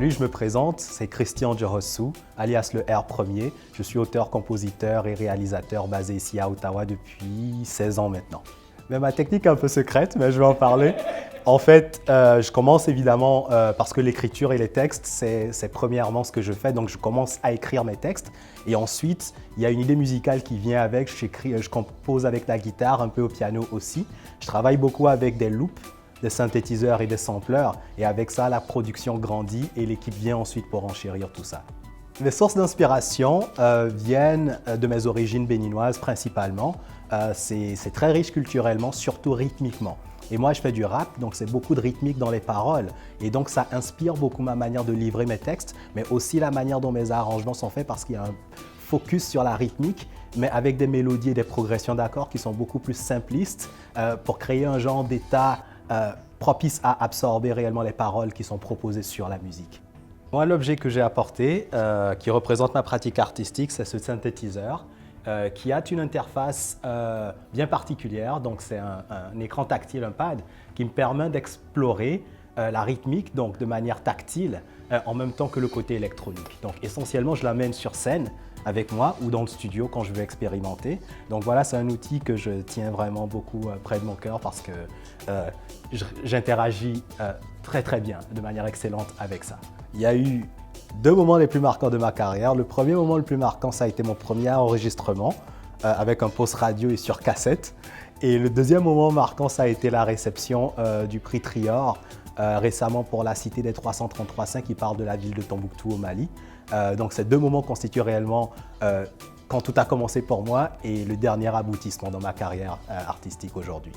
Salut, je me présente, c'est Christian Djerossou, alias le R premier. Je suis auteur, compositeur et réalisateur basé ici à Ottawa depuis 16 ans maintenant. Mais ma technique est un peu secrète, mais je vais en parler. En fait, je commence évidemment parce que l'écriture et les textes, c'est premièrement ce que je fais. Donc, je commence à écrire mes textes et ensuite, il y a une idée musicale qui vient avec. Je compose avec la guitare, un peu au piano aussi. Je travaille beaucoup avec des loops, des synthétiseurs et des sampleurs. Et avec ça, la production grandit et l'équipe vient ensuite pour enchérir tout ça. Les sources d'inspiration viennent de mes origines béninoises principalement. C'est très riche culturellement, surtout rythmiquement. Et moi, je fais du rap, donc c'est beaucoup de rythmique dans les paroles. Et donc, ça inspire beaucoup ma manière de livrer mes textes, mais aussi la manière dont mes arrangements sont faits parce qu'il y a un focus sur la rythmique, mais avec des mélodies et des progressions d'accords qui sont beaucoup plus simplistes pour créer un genre d'état propice à absorber réellement les paroles qui sont proposées sur la musique. Moi, l'objet que j'ai apporté, qui représente ma pratique artistique, c'est ce synthétiseur qui a une interface bien particulière. Donc, c'est un écran tactile, un pad, qui me permet d'explorer la rythmique donc de manière tactile en même temps que le côté électronique. Donc, essentiellement, je l'amène sur scène avec moi ou dans le studio quand je veux expérimenter. Donc voilà, c'est un outil que je tiens vraiment beaucoup près de mon cœur parce que j'interagis très bien, de manière excellente avec ça. Il y a eu deux moments les plus marquants de ma carrière. Le premier moment le plus marquant, ça a été mon premier enregistrement avec un post radio et sur cassette. Et le deuxième moment marquant, ça a été la réception du prix Trior récemment pour la Cité des 333 qui parle de la ville de Tombouctou au Mali. Donc ces deux moments constituent réellement quand tout a commencé pour moi et le dernier aboutissement dans ma carrière artistique aujourd'hui.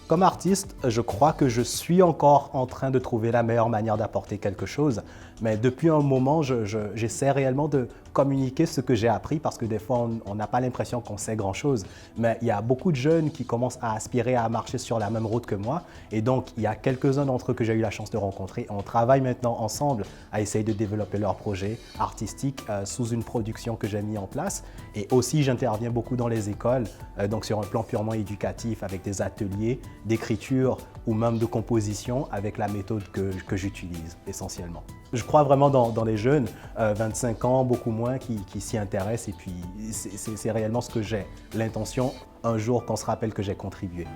Comme artiste, je crois que je suis encore en train de trouver la meilleure manière d'apporter quelque chose, mais depuis un moment, j'essaie réellement de communiquer ce que j'ai appris parce que des fois, on n'a pas l'impression qu'on sait grand-chose, mais il y a beaucoup de jeunes qui commencent à aspirer à marcher sur la même route que moi et donc il y a quelques-uns d'entre eux que j'ai eu la chance de rencontrer. On travaille maintenant ensemble à essayer de développer leur projet artistique sous une production que j'ai mis en place et aussi j'interviens beaucoup dans les écoles, donc sur un plan purement éducatif avec des ateliers d'écriture ou même de composition avec la méthode que j'utilise essentiellement. Je crois vraiment dans les jeunes, 25 ans, beaucoup moins, qui s'y intéressent et puis c'est réellement ce que j'ai, l'intention un jour qu'on se rappelle que j'ai contribué.